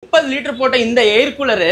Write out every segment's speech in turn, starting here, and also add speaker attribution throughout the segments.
Speaker 1: 30 litre போட்ட இந்த air cooler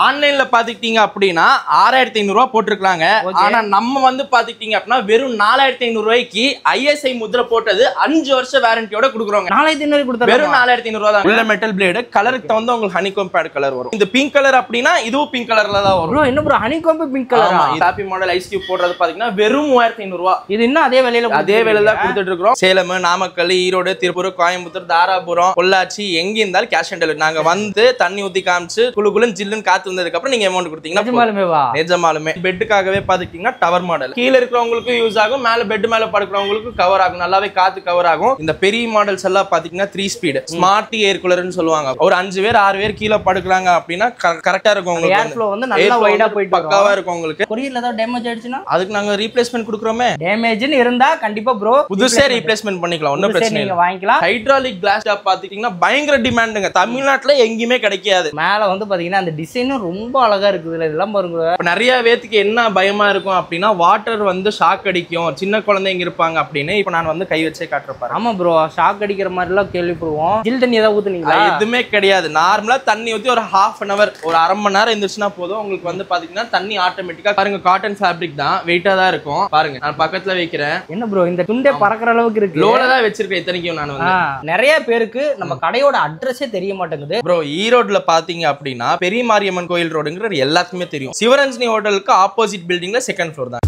Speaker 1: ஆன்லைன்ல பாத்துக்கிட்டீங்க அப்படின்னா 6500 ரூபாய் போட்டுருக்காங்க. ஆனா நம்ம வந்து பாத்துக்கிட்டீங்க அப்படின்னா வெறும் 4500 ரூபாய்க்கு ISI முத்திரை போட்டது 5 வருஷ வாரண்டியோட கொடுக்குறோம்.
Speaker 2: 4500 கொடுத்தா
Speaker 1: வெறும் 4500 ரூபாய் தான். உள்ள மெட்டல் பிளேடு கலருக்கு தகுந்த உங்களுக்கு ஹனிகாம் பேட் கலர் வரும். இந்த பிங்க் கலர் அப்படின்னா இதுவும் பிங்க் கலர்ல தான் வரும்.
Speaker 2: ப்ரோ என்ன ப்ரோ ஹனிகாம் பிங்க் கலரா?
Speaker 1: ஹாப்பி மாடல் ஐஸ் கியூப் போடுறது பாத்தீங்கன்னா வெறும் 3500 ரூபாய்.
Speaker 2: இது இன்னும் அதே விலையில
Speaker 1: தான் கொடுத்துட்டு இருக்கோம். சேலம், நாமக்கல், ஈரோடு, திருப்பூர், கோயம்புத்தூர், தாராபுரம், பொள்ளாச்சி எங்க இருந்தாலும் கேஷ் ஆன் டெலிவரி. நாங்க வந்து தண்ணி ஊத்தி காமிச்சு குளுகுலுன்னு ஜில்லுன்னு காத்து வந்ததுக்கு அப்புறம் நீங்க அமௌண்ட் கொடுத்தீங்கன்னா நிஜமாலுமே பெட்டுக்காகவே பாத்துக்கிட்டீங்கன்னா டவர் மாடல் கீழ இருக்கிறவங்களுக்கு யூஸ் ஆகும், மேல பெட் மேல படுக்கிறவங்களுக்கு கவர் ஆகும், நல்லாவே காத்து கவர் ஆகும். இந்த பெரிய மாடல்ஸ் எல்லாம் பாத்தீங்கன்னா 3 ஸ்பீட் ஸ்மார்ட் ஏர் கூலர்னு சொல்லுவாங்க. ஒரு 5 பேர் 6 பேர் கீழ படுக்கறாங்க அப்படின்னா கரெக்ட்டா இருக்கும். உங்களுக்கு
Speaker 2: ஏர் ஃப்ளோ வந்து நல்லா வைடா போயிட்டு
Speaker 1: பக்காவா இருக்கும். உங்களுக்கு
Speaker 2: கொரியர்ல ஏதாவது டேமேஜ் ஆயிடுச்சுனா
Speaker 1: அதுக்கு நாங்க ரீப்ளேஸ்மென்ட் கொடுக்கறோமே.
Speaker 2: டேமேஜ்னு இருந்தா கண்டிப்பா ப்ரோ
Speaker 1: புதுசா ரீப்ளேஸ்மென்ட் பண்ணிக்கலாம். ஒண்ணும் பிரச்சனை இல்ல,
Speaker 2: வாங்கிக்கலாம்.
Speaker 1: ஹைட்ராலிக் கிளாஸ் டாப் பாத்தீங்கன்னா பயங்கர டிமாண்டுங்க. தமிழ்நாட்டுல எங்கயுமே கிடைக்காது.
Speaker 2: மேல வந்து பாத்தீங்கன்னா அந்த டிசைனும் ரொம்ப அழகா இருக்குது. இதெல்லாம் பாருங்க.
Speaker 1: நிறைய பேத்துக்கு என்ன பயமா இருக்கும் அப்படின்னா வாட்டர் வந்து ஷாக் அடிக்கும், சின்ன குழந்தைங்க இருப்பாங்க அப்படின்னு. இப்ப நான் வந்து கை வச்சே காட்டுறேன்.
Speaker 2: ஆமா ப்ரோ, ஷாக் அடிக்கிற மாதிரி எல்லாம் கேள்விப்படுவோம். ஜில் தண்ணி ஏதாவது ஊத்துனீங்களா?
Speaker 1: எதுவுமே கிடையாது. நார்மலா தண்ணி ஊத்தி ஒரு ½ an hour ஒரு அரை மணி நேரம் இருந்துச்சுன்னா போதும். உங்களுக்கு வந்து பாத்தீங்கன்னா தண்ணி ஆட்டோமேட்டிக்கா பாருங்க. காட்டன் ஃபேப்ரிக் தான், வெயிட்டா தான் இருக்கும். பாருங்க நான் பக்கத்துல வைக்கிறேன்.
Speaker 2: என்ன ப்ரோ இந்த துண்டே பறக்கிற அளவுக்கு இருக்கு.
Speaker 1: லோல தான் வச்சிருக்கேன். இத்தனைக்கும் நான் வந்து
Speaker 2: நிறைய பேருக்கு நம்ம கடையோட அட்ரஸே தெரிய மாட்டேங்குது
Speaker 1: ப்ரோ. ஈரோட்ல பாத்தீங்க அப்படின்னா பெரிய மாரியம்மன் கோயில் ரோடுங்கிற எல்லாத்துக்குமே தெரியும். சிவரஞ்சனி ஹோட்டலுக்கு ஆப்போசிட் பில்டிங்ல 2nd floor தான்.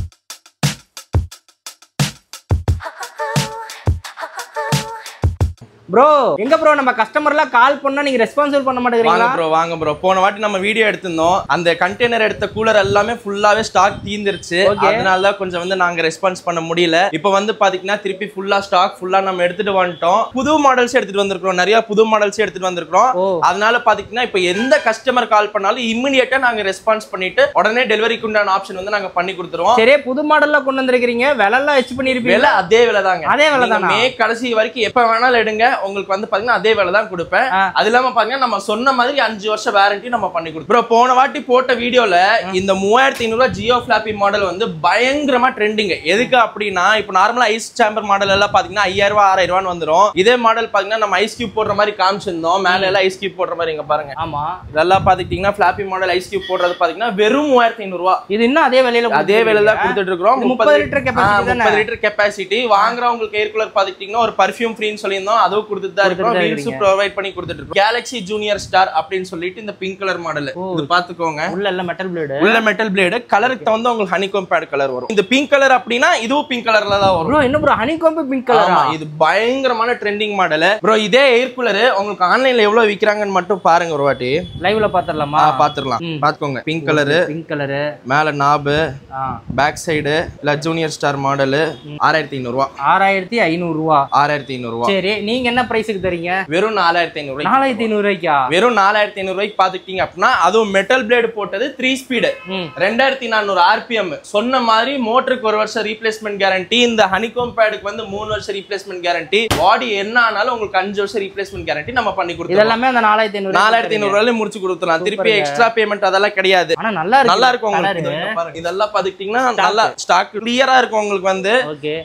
Speaker 2: ப்ரோ எங்க ப்ரோ நம்ம கஸ்டமர்லாம் கால் பண்ணா நீங்க ரெஸ்பான்சிபிள் பண்ண மாட்டேங்கிறீங்களா?
Speaker 1: ப்ரோ வாங்க ப்ரோ. போன வாட்டி நம்ம வீடியோ எடுத்திருந்தோம். அந்த கண்டெய்னர் எடுத்த கூலர் எல்லாமே ஃபுல்லாவே ஸ்டாக் தீந்துருச்சு. அதனால தான் கொஞ்சம் வந்து நாங்க ரெஸ்பான்ஸ் பண்ண முடியல. இப்போ வந்து பாத்தீங்கன்னா திருப்பி ஃபுல்லா ஸ்டாக் ஃபுல்லா நம்ம எடுத்துட்டு வந்துட்டோம். புது மாடல்ஸ் எடுத்துட்டு வந்திருக்கோம். நிறைய புது மாடல்ஸ் எடுத்துட்டு வந்திருக்கோம். அதனால பாத்தீங்கன்னா இப்போ எந்த கஸ்டமர் கால் பண்ணாலும் இமிடியேட்டா நாங்க ரெஸ்பான்ஸ் பண்ணிட்டு உடனே டெலிவரிக்கு உண்டான ஆப்ஷன் வந்து நாங்க பண்ணி கொடுத்துருவோம்.
Speaker 2: சரி, புது மாடல்ல கொண்டு வந்திருக்கீங்க. விலை எல்லாம் வெச்சு பண்ணிருப்பீங்க.
Speaker 1: விலை அதே விலை தாங்க.
Speaker 2: அதே விலை தான்.
Speaker 1: மே கடைசி வரைக்கும் எப்ப வேணாலும் எடுங்க, உங்களுக்கு வந்து பாத்தீங்கன்னா அதே வேலை தான் கொடுப்பேன். அது இல்லாம பாத்தீங்கன்னா நம்ம சொன்ன மாதிரி 5 வருஷ வாரண்டி நம்ம பண்ணி கொடுப்போம். போன வாட்டி போட்ட வீடியோல இந்த 3500 ஜியோ ஃபிளாப்பி மாடல் வந்து பயங்கரமா ட்ரெண்டிங். எதுக்கு அப்படின்னா இப்போ நார்மலா ஐஸ் சேம்பர் மாடல் எல்லாம் பாத்தீங்கன்னா 5000 6000 வந்துரும். இதே மாடல் பாத்தீங்கன்னா நம்ம ஐஸ் கியூப் போடுற மாதிரி காமிச்சிருந்தோம். மேல எல்லாம் ஐஸ் கியூப் போடுற மாதிரி இங்க பாருங்க.
Speaker 2: ஆமா,
Speaker 1: இதெல்லாம் பாத்தீங்கன்னா ஃபிளாப்பி மாடல் ஐஸ் கியூப் போடுறது பாத்தீங்கன்னா வெறும் 3500 ரூபாய்.
Speaker 2: இது இன்னும் அதே விலையில
Speaker 1: தான் கொடுத்துட்டு இருக்கோம்.
Speaker 2: 30 லிட்டர் கெபாசிட்டி தானே.
Speaker 1: 30 லிட்டர் கெபாசிட்டி. வாங்குறவங்களுக்கு ஏர் கூலர் பாத்தீங்கன்னா ஒரு பர்ஃபியூம் ஃப்ரீன்னு சொல்லியிருந்தோம். அதுவும் கொடுத்துட்டு தான் இருக்கோம். ப்ரொவைட் பண்ணி கொடுத்துட்டு இருக்கோம். Galaxy Junior Star அப்படின்னு சொல்லிட்டு இந்த பிங்க் கலர் மாடல் இது பாத்துக்கோங்க.
Speaker 2: உள்ள எல்லாம் மெட்டல் பிளேடு.
Speaker 1: உள்ள மெட்டல் பிளேடு கலருக்கு தகுந்த உங்களுக்கு ஹனிகாம் பேட் கலர் வரும். இந்த பிங்க் கலர் அப்படின்னா இதுவும் பிங்க் கலர்ல தான் வரும்.
Speaker 2: ப்ரோ என்ன ப்ரோ ஹனிகாம் பிங்க் கலரா?
Speaker 1: இது பயங்கரமான ட்ரெண்டிங் மாடல். ப்ரோ இதே ஏர் கூலர் உங்களுக்கு ஆன்லைன்ல எவ்வளவு விக்கிறாங்கன்னு மட்டும் பாருங்க ஒரு வாட்டி.
Speaker 2: லைவ்ல பாத்துறலாமா?
Speaker 1: பாத்துறலாம். பாத்துக்கோங்க. பிங்க் கலர் மேல நாப் பேக் சைடு இல்ல ஜூனியர் ஸ்டார் மாடல் 6500 ரூபாய்.
Speaker 2: 6500 ரூபாய்.
Speaker 1: 6500 ரூபாய்.
Speaker 2: சரி, நீங்க என்ன பிரைஸ்க்கு தரீங்க?
Speaker 1: வெறும் 4500 ரூபாய்.
Speaker 2: 4500 ரூபாய்க்கா?
Speaker 1: வெறும் 4500 ரூபாய்க்கு பாத்துக்கிட்டீங்க அப்படின்னா அதுவும் மெட்டல் பிளேடு போட்டது 3 ஸ்பீடு 2400 RPM. சொன்ன மாதிரி மோட்டருக்கு 1 வருஷம் ரீப்ளேஸ்மெண்ட் கேரண்டி. இந்த ஹனிகாம் பேடுக்கு வந்து 3 வருஷம் ரீப்ளேஸ்மெண்ட் கேரண்டி. பாடி என்ன ஆனாலும் உங்களுக்கு 5 வருஷம் ரீப்ளேஸ்மெண்ட் கேரண்டி நம்ம பண்ணி கொடுத்துறோம்.
Speaker 2: இதெல்லாம் அந்த 4500
Speaker 1: ரூபாயில முடிச்சு கொடுத்துறோம். திருப்பி எக்ஸ்ட்ரா பேமெண்ட் அதெல்லாம் கிடையாது.
Speaker 2: ஆனா நல்லா
Speaker 1: இருக்கும் உங்களுக்கு. இதெல்லாம் பாத்துக்கிட்டீங்கன்னா நல்லா ஸ்டாக் கிளியரா இருக்கும். உங்களுக்கு வந்து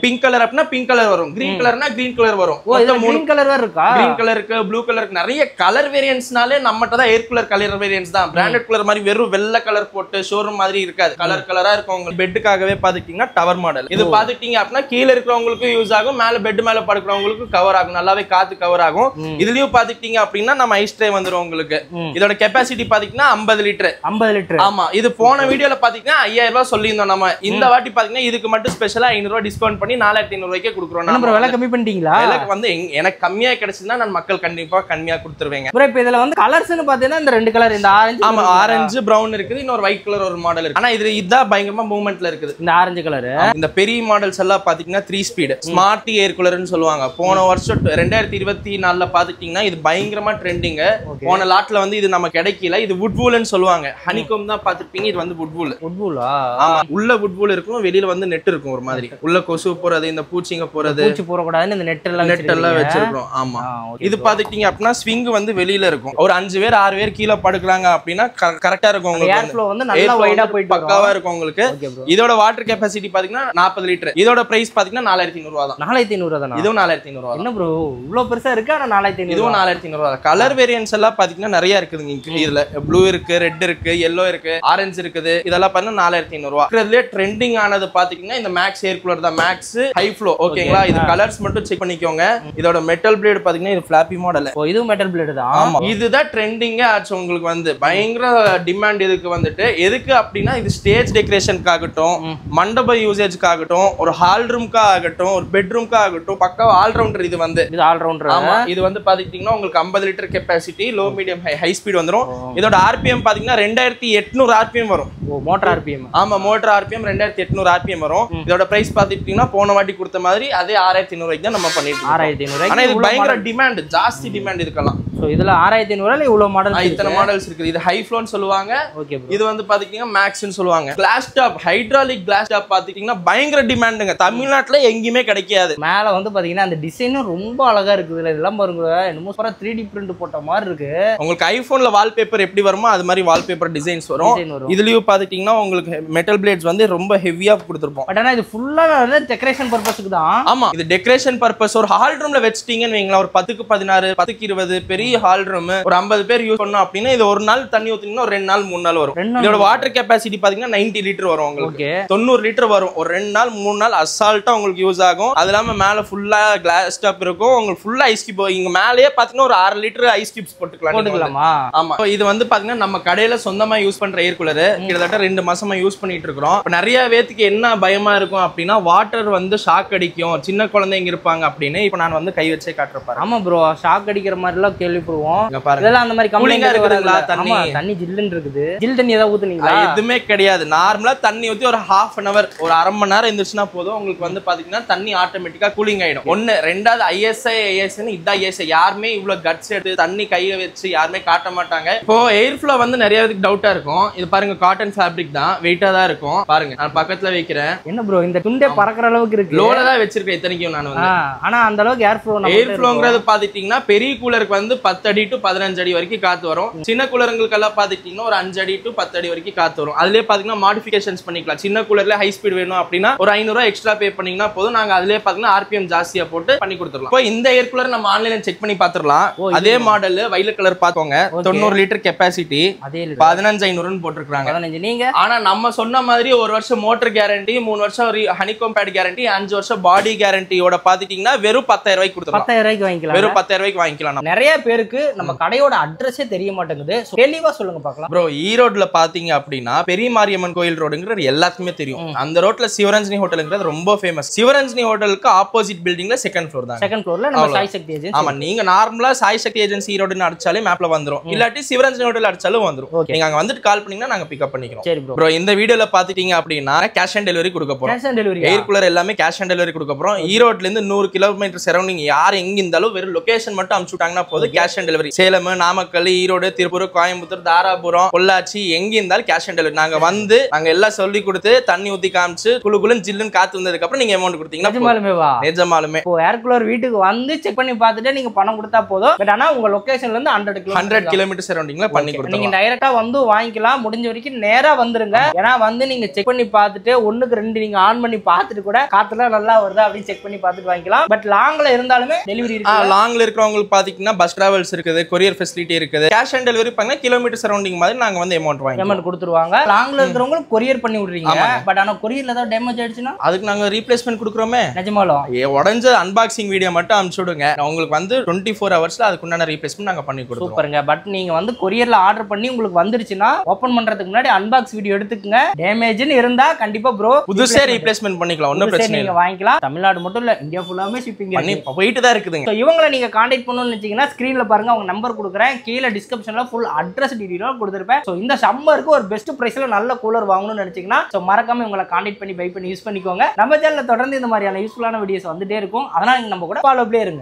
Speaker 1: பிங்க் கலர் அப்படின்னா பிங்க் கலர் வரும், கிரீன் கலர்னா கிரீன் கலர் வரும்.
Speaker 2: கிரீன் கலர் இருக்கா?
Speaker 1: கிரீன் கலருக்கு ப்ளூ கலருக்கு நிறைய கலர் வேரியன்ட்ஸ்னாலே நம்மட்ட தான் ஏர் கூலர் கலர் வேரியன்ட்ஸ் தான். பிராண்டட் கூலர் மாதிரி வெறும் வெள்ளை கலர் போட்டு ஷோரூம் மாதிரி இருக்காது. கலர் கலரா இருக்கும். உங்களுக்கு பெட்டுக்காகவே பாத்துக்கிட்டீங்கன்னா டவர் மாடல். இது பாத்துக்கிட்டீங்க அப்படின்னா கீழ இருக்கிறவங்களுக்கு யூஸ் ஆகும், மேல பெட் மேல படுக்கிறவங்களுக்கு கவர் ஆகும், நல்லாவே காத்து கவர் ஆகும். இதுலயும் பாத்துக்கிட்டீங்க அப்படின்னா நம்ம ஐஸ் ட்ரே வந்துரும் உங்களுக்கு. இதோட கெபாசிட்டி பாத்தீங்கன்னா 50 லிட்டர்.
Speaker 2: 50 லிட்டர்.
Speaker 1: ஆமா, இது போன வீடியோல பாத்தீங்கன்னா 5000 ரூபாய் சொல்லியிருந்தோம் நம்ம. இந்த வாட்டி பாத்தீங்கன்னா இதுக்கு மட்டும் ஸ்பெஷலா 500 ரூபாய் டிஸ்கவுண்ட் பண்ணி 4500 ரூபாய்க்கு கொடுக்குறோம்.
Speaker 2: நம்ம விலை கம்மி பண்ணிட்டீங்களா?
Speaker 1: விலைக்கு வந்து எனக்கு கம்மியா கிடைச்சதுன்னா நான் மக்கள் கண்டிப்பா கம்மியா கொடுத்துருவேங்க.
Speaker 2: இப்போ இதுல வந்து கலர்ஸ்னு பாத்தீங்கன்னா இந்த 2 கலர், இந்த ஆரஞ்சு.
Speaker 1: ஆமா, ஆரஞ்சு பிரவுன் இருக்குது. இன்னொரு ஒயிட் கலர் ஒரு மாடல் இருக்கு. ஆனா இதுதான் பயங்கரமா மூவ்மெண்ட்ல இருக்குது.
Speaker 2: இந்த ஆரஞ்சு கலர்.
Speaker 1: இந்த பெரிய மாடல்ஸ் எல்லாம் பாத்தீங்கன்னா 3 ஸ்பீட் ஸ்மார்ட் ஏர் கூலர்னு சொல்லுவாங்க. போன வருஷம் 2024ல பாத்துக்கிட்டீங்கன்னா இது பயங்கரமா ட்ரெண்டிங். போன லாட்ல வந்து இது நம்ம கிடைக்கல. இது வுட்வூல்னு சொல்லுவாங்க. ஹனிகாம் தான் பாத்துப்பீங்க. இது வந்து வுட்வூல்.
Speaker 2: வுட்வூலா?
Speaker 1: ஆமா, உள்ள வுட்வூல் இருக்கும், வெளியில வந்து நெட் இருக்கும். ஒரு மாதிரி உள்ள கொசு போறது, இந்த பூச்சிங்க போறது,
Speaker 2: பூச்சி போற கூடாதுன்னு இந்த நெட் எல்லாம்
Speaker 1: வச்சிருக்கோம். வரும். ஆமா, இது பாத்துக்கிட்டீங்க அப்படின்னா ஸ்விங் வந்து வெளியில இருக்கும். ஒரு 5 பேர் 6 பேர் கீழே படுக்கறாங்க அப்படின்னா கரெக்டா இருக்கும் உங்களுக்கு.
Speaker 2: ஏர் ஃப்ளோ வந்து நல்லா வைடா போயிட்டு
Speaker 1: பக்காவா இருக்கும் உங்களுக்கு. இதோட வாட்டர் கெபாசிட்டி பாத்தீங்கன்னா 40 லிட்டர். இதோட பிரைஸ் பாத்தீங்கன்னா 4500 ரூபாய் தான்.
Speaker 2: 4500 தானா?
Speaker 1: இதுவும் 4500 ரூபாய்.
Speaker 2: என்ன ப்ரோ இவ்ளோ பெருசா இருக்கு? ஆனா 4500.
Speaker 1: இதுவும் 4500 ரூபாய். கலர் வேரியன்ட்ஸ் எல்லாம் பாத்தீங்கன்னா நிறைய இருக்குதுங்க. இதுல ப்ளூ இருக்கு, ரெட் இருக்கு, yellow இருக்கு, ஆரஞ்சு இருக்குது. இதெல்லாம் பாத்தீங்கன்னா 4500 ரூபாய். இதுல ட்ரெண்டிங் ஆனது பாத்தீங்கன்னா இந்த மேக்ஸ் ஏர் கூலர் தான். Max high flow. ஓகேங்களா? இது கலர்ஸ் மட்டும் செக் பண்ணிக்கோங்க. இதோட மெட்டல் பிளேட் பாத்தீங்கன்னா இது ஃபிளாப்பி மாடல்.
Speaker 2: ஓ இது மெட்டல் பிளேட் தான்.
Speaker 1: ஆமா, இதுதான் ட்ரெண்டிங்கே ஆச்சு உங்களுக்கு வந்து. பயங்கர டிமாண்ட் இதுக்கு வந்துட்டு. எதுக்கு அப்படின்னா இது ஸ்டேஜ் டெக்கரேஷனுக்காகட்டும், மண்டப யூசேஜ்க்காகட்டும், ஒரு ஹால் ரூம்க்கா ஆகட்டும், ஒரு பெட்ரூம்க்கா ஆகட்டும், பக்காவா ஆல்ரவுண்டர் இது வந்து.
Speaker 2: இது ஆல்ரவுண்டர்.
Speaker 1: ஆமா, இது வந்து பாத்தீங்கன்னா உங்களுக்கு 50 litre capacity, low medium high speed வந்துரும். இதோட ஆர்பிஎம் பாத்தீங்கன்னா 2800 ஆர்பிஎம் வரும்.
Speaker 2: ஓ மோட்டார் ஆர்பிஎம்.
Speaker 1: ஆமா, மோட்டார் ஆர்பிஎம் 2800 ஆர்பிஎம் வரும். இதோட பிரைஸ் பாத்தீங்கன்னா போன வாட்டி கொடுத்த மாதிரி அதே 6500 ரூபாய்க்கு தான் நம்ம பண்ணிட்டு இருக்கோம்.
Speaker 2: 6500.
Speaker 1: ஆனா இது பயங்கர டிமாண்ட், ஜாஸ்தி டிமாண்ட் இதுக்கெல்லாம்.
Speaker 2: சோ இதுல 6500 இவ்வளவு மாடல்ஸ்
Speaker 1: இத்தனை மாடல்ஸ் இருக்கு. இது ஹை ஃப்ளோன்னு சொல்லுவாங்க.
Speaker 2: Okay bro.
Speaker 1: இது வந்து பாத்தீங்கன்னா மேக்ஸ்னு சொல்லுவாங்க. Class top, hydraulic class top பாத்தீங்கன்னா பயங்கர டிமாண்டுங்க. தமிழ்நாட்டுல எங்கயுமே கிடைக்காது.
Speaker 2: மேல வந்து பாத்தீங்கன்னா அந்த டிசைனும் ரொம்ப அழகா இருக்குது. இதெல்லாம் பாருங்க, என்னமோ சூப்பரா 3D பிரிண்ட் போட்ட மாதிரி இருக்கு.
Speaker 1: உங்களுக்கு ஐபோன்ல வால்பேப்பர் எப்படி வருமோ அது மாதிரி வால்பேப்பர் டிசைன்ஸ் வரும். இதுலயும் பாத்தீங்கன்னா உங்களுக்கு மெட்டல் பிளேட்ஸ் வந்து ரொம்ப ஹெவியா கொடுத்திருப்போம்.
Speaker 2: பட் ஆனா இது ஃபுல்லா டெக்கரேஷன் பர்பஸ்க்கு தான்.
Speaker 1: ஆமா, இது டெக்கரேஷன் பர்பஸ். ஒரு ஹால் ரூம்ல வச்சிட்டீங்கன்னு வைங்களா, ஒரு 10க்கு 16, 10க்கு 20 பெரிய ஹால் ரூம், ஒரு 50 பேர் யூஸ் பண்ணோம் அப்படின்னா இது ஒரு நாள் தண்ணி ஊத்தினீங்கன்னா ஒரு 2 நாள் 3 நாள் வரும். இதோட வாட்டர் கெபாசிட்டி பாத்தீங்கன்னா 90 லிட்டர் வரும் உங்களுக்கு. 90 லிட்டர் வரும். ஒரு 2 நாள் 3 நாள் அசால்ட்டா உங்களுக்கு யூஸ் ஆகும். அது இல்லாம மேல ஃபுல்லா கிளாஸ் டாப் இருக்கும். உங்களுக்கு ஃபுல்லா ஐஸ் கியூப். இங்க மேலயே பாத்தீங்கன்னா ஒரு 6 லிட்டர் ஐஸ் கியூப்ஸ் போட்டுக்கலாமா? ஆமா, இது வந்து பாத்தீங்கன்னா நம்ம கடையில சொந்தமா யூஸ் பண்ற ஏர் கூலர். கிட்டத்தட்ட 2 மாசமா யூஸ் பண்ணிட்டு இருக்கோம். நிறைய பேத்துக்கு என்ன பயமா இருக்கும் அப்படின்னா வாட்டர் வந்து ஷாக் அடிக்கும், சின்ன குழந்தைங்க இருப்பாங்க அப்படின்னு. இப்போ நான் வந்து கை வச்சே காட்டுறேன்.
Speaker 2: ஆமா ப்ரோ, ஷாக் அடிக்கிற மாதிரி எல்லாம் கேள்விப்படுவோம். இதெல்லாம் அந்த மாதிரி கம்ப்ளைண்ட் இருக்குங்களா? தண்ணி தண்ணி ஜில்லுன்னு இருக்குது. ஜில் தண்ணி ஏதாவது ஊத்துனீங்களா?
Speaker 1: எதுவுமே கிடையாது. நார்மலா தண்ணி ஊத்தி ஒரு ஹாஃப் அன் அவர், ஒரு அரை மணி நேரம் இருந்துச்சுன்னா போதும். உங்களுக்கு வந்து பாத்தீங்கன்னா தண்ணி ஆட்டோமேட்டிக்கா கூலிங் ஆயிடும். ஒண்ணு. ரெண்டாவது ஐஎஸ்ஐ இதான் ஐஎஸ்ஐ. யாருமே இவ்வளவு கட்ஸ் எடுத்து தண்ணி கையை வச்சு யாருமே காட்ட மாட்டாங்க. இப்போ எயிர் ஃப்ளோ வந்து நிறைய பேருக்கு டவுட்டா இருக்கும். இது பாருங்க, காட்டன் ஃபேப்ரிக் தான், வெயிட்டா தான் இருக்கும். பாருங்க, நான் பக்கத்துல வைக்கிறேன்.
Speaker 2: என்ன ப்ரோ இந்த துண்டே பறக்குற அளவுக்கு இருக்கு.
Speaker 1: லோல தான் வச்சிருக்கேன் இத்தனைக்கும் நான் வந்து.
Speaker 2: ஆனா அந்த அளவுக்கு ஏர்
Speaker 1: ஃப்ளோங்கிறது பாத்துட்டீங்கன்னா பெரிய கூலருக்கு வந்து 10 அடி டு 15 அடி வரைக்கும் காத்து வரும். சின்ன கூலருங்களுக்கு எல்லாம் பாத்துட்டீங்கன்னா ஒரு 5 அடி டு 10 அடி வரைக்கும் காத்து வரும். அதுலயே பாத்தீங்கன்னா மாடிஃபிகேஷன்ஸ் பண்ணிக்கலாம். சின்ன கூலர்ல ஹை ஸ்பீட் வேணும் அப்படின்னா ஒரு 500 ரூபாய் எக்ஸ்ட்ரா பே பண்ணீங்கன்னா போதும். நாங்க அதுலயே பாத்தீங்கன்னா ஆர்பிஎம் ஜாஸ்தியா போட்டு பண்ணி கொடுத்துடலாம். இப்போ இந்த ஏர் கூலர் நம்ம ஆன்லைன்ல செக் பண்ணி பாத்துடலாம். அதே மாடல் வயலட் கலர் பாத்துக்கோங்க. 90 லிட்டர் கெபாசிட்டி, 15500 போட்டுருக்காங்க.
Speaker 2: நீங்க
Speaker 1: ஆனா நம்ம சொன்ன மாதிரி 1 வருஷம் மோட்டர் கேரண்டி, 3 வருஷம் ஹனிகோம் பேட் கேரண்டி, 5 வருஷம் பாடி கேரண்டியோட பாத்தீங்கன்னா வெறும் 10000 ரூபாய்க்கு கொடுத்துடலாம்.
Speaker 2: 10000 ரூபாய்க்கு வாங்கிக்கலாம்.
Speaker 1: வெறும் 10000 ரூபாய்க்கு வாங்கிக்கலாம்.
Speaker 2: நிறைய பேருக்கு நம்ம கடையோட அட்ரஸே தெரிய மாட்டேங்குது. தெளிவா சொல்லுங்க பார்க்கலாம்.
Speaker 1: ப்ரோ, ஈரோட்ல பாத்தீங்க அப்படின்னா பெரிய மாரியம்மன் கோயில் ரோடுங்கிறது எல்லாத்துக்குமே தெரியும். அந்த ரோட்ல சிவரஞ்சனி ஹோட்டல்ங்கிறது ரொம்ப ஃபேமஸ். சிவரஞ்சனி ஹோட்டலுக்கு ஆப்போசிட் பில்டிங்ல செகண்ட் ஃப்ளோர் தான்.
Speaker 2: செகண்ட் ஃப்ளோர்ல நம்ம சாய் சக்தி ஏஜென்சி.
Speaker 1: ஆமா, நீங்க நார்மலா சாய் சக்தி ஏஜென்சி ஈரோடுன்னு அடிச்சாலே மேப்ல வந்துரும். இல்லாட்டி சிவரஞ்சனி ஹோட்டல் அடிச்சாலும் வந்துரும். நீங்க அங்க வந்துட்டு கால் பண்ணீங்கன்னா நாங்க பிக்கப் பண்ணிக்கிறோம்.
Speaker 2: சரி ப்ரோ.
Speaker 1: இந்த வீடியோல பாத்துட்டீங்க அப்படின்னா கேஷ் ஆன் டெலிவரி கொடுக்க போறோம்.
Speaker 2: Cash on delivery
Speaker 1: air cooler எல்லாமே கேஷ் ஆன் டெலிவரி கொடுக்க போறோம். ஈரோட்ல இருந்து 100 கிலோமீட்டர் சரௌண்டிங் யார் எங்க இருந்தாலும் வெறும் லொகேஷன் மட்டும் அனுப்பிச்சுட்டாங்கன்னா போதும், cash on delivery. Salem, Namakkal, Erode, Tiruppur, Coimbatore, Dharapuram, Pollachi எங்க இருந்தாலும் கேஷ் ஆன் டெலிவரி. நாங்க வந்து நாங்க எல்லாம் சொல்லி கொடுத்து தண்ணி ஊத்தி காமிச்சு குளுகுளுன்னு ஜில்லுன்னு காத்து வந்ததுக்கு அப்புறம் நீங்க அமௌண்ட் கொடுத்தீங்கன்னா நிஜமாலுமே
Speaker 2: ஏர் கூலர் வீட்டுக்கு வந்து செக் பண்ணி பார்த்துட்டு நீங்க பணம் கொடுத்தா போதும். பட் ஆனா உங்க லொகேஷன்ல இருந்து 100
Speaker 1: கிலோமீட்டர் சரௌண்டிங்ல பண்ணி கொடுத்தோம்.
Speaker 2: நீங்க டைரக்டா வந்து வாங்கிக்கலாம். முடிஞ்ச வரைக்கும் நேரா வந்துருங்க. ஏன்னா வந்து நீங்க செக் பண்ணி பார்த்துட்டு 1க்கு 2 நீங்க ஆன் பண்ணி பார்த்துட்டு கூட காத்துல நல்லா வருதா அப்படின்னு செக் பண்ணி பார்த்துட்டு வாங்கிக்கலாம். பட் லாங்ல இருந்தாலுமே டெலிவரி இருக்கு.
Speaker 1: லாங்ல இருக்கிறவங்களுக்கு பாத்தீங்கன்னா பஸ் டிராவல்ஸ் இருக்குது, கொரியர் ஃபெசிலிட்டி இருக்குது. கேஷ் ஆன் டெலிவரி பண்ணா கிலோமீட்டர் சரௌண்டிங் மாதிரி நாங்க வந்து அமௌண்ட்
Speaker 2: கொடுத்துருவாங்க. லாங்ல இருக்கிறவங்களுக்கு கொரியர் பண்ணி விடுறீங்க. பட் ஆனா கொரியர்ல ஏதாவது டேமேஜ் ஆயிடுச்சுன்னா
Speaker 1: அதுக்கு நாங்க ரீப்ளேஸ்மெண்ட் கொடுக்குறோமே.
Speaker 2: நிஜமாலும்
Speaker 1: உடஞ்ச அன்பாக்சிங் வீடியோ மட்டும் அனுப்பிச்சு விடுங்க. உங்களுக்கு வந்து 24 ஹவர்ஸ்ல அதுக்குண்டான ரீப்ளேஸ்மெண்ட் நாங்க பண்ணி கொடுத்துருவோம்.
Speaker 2: சூப்பருங்க. பட் நீங்க வந்து கொரியர்ல ஆர்டர் பண்ணி உங்களுக்கு வந்துருச்சுன்னா ஓபன் பண்றதுக்கு முன்னாடி அன்பாக்ஸ் வீடியோ எடுத்துக்கங்க. டேமேஜ்னு இருந்தா கண்டிப்பா ப்ரோ
Speaker 1: புதுசா ரீப்ளேஸ்மெண்ட் பண்ணிக்கலாம். ஒண்ணும் பிரச்சனை இல்ல,
Speaker 2: வாங்கிக்கலாம். தமிழ்நாடு மட்டும் இல்ல, இந்தியா ஃபுல்லாமே ஷிப்பிங்
Speaker 1: பண்ணி போயிட்டு தான் இருக்குதுங்க.
Speaker 2: சோ இவங்களை நீங்க கான்டாக்ட் பண்ணணும்னு நினைச்சீங்கன்னா ஸ்கிரீன்ல பாருங்க, அவங்க நம்பர் கொடுக்குறேன். கீழே டிஸ்கிரிப்ஷன்ல ஃபுல் அட்ரஸ் டீடைலா கொடுத்திருப்பேன். சோ இந்த சம்மருக்கு ஒரு பெஸ்ட் பிரைஸ்ல நல்ல கூலர் வாங்கணும்னு நினைச்சீங்கன்னா சோ மறக்காம உங்களை கான்டாக்ட் பண்ணி பை பண்ணி யூஸ் பண்ணிக்கோங்க. நம்ம சேனல்ல தொடர்ந்து இந்த மாதிரியான யூஸ்ஃபுல்லான வீடியோஸ் வந்துட்டே இருக்கும். அதனால நீங்க நம்ம கூட ஃபாலோ பண்ணிட்டே இருங்க.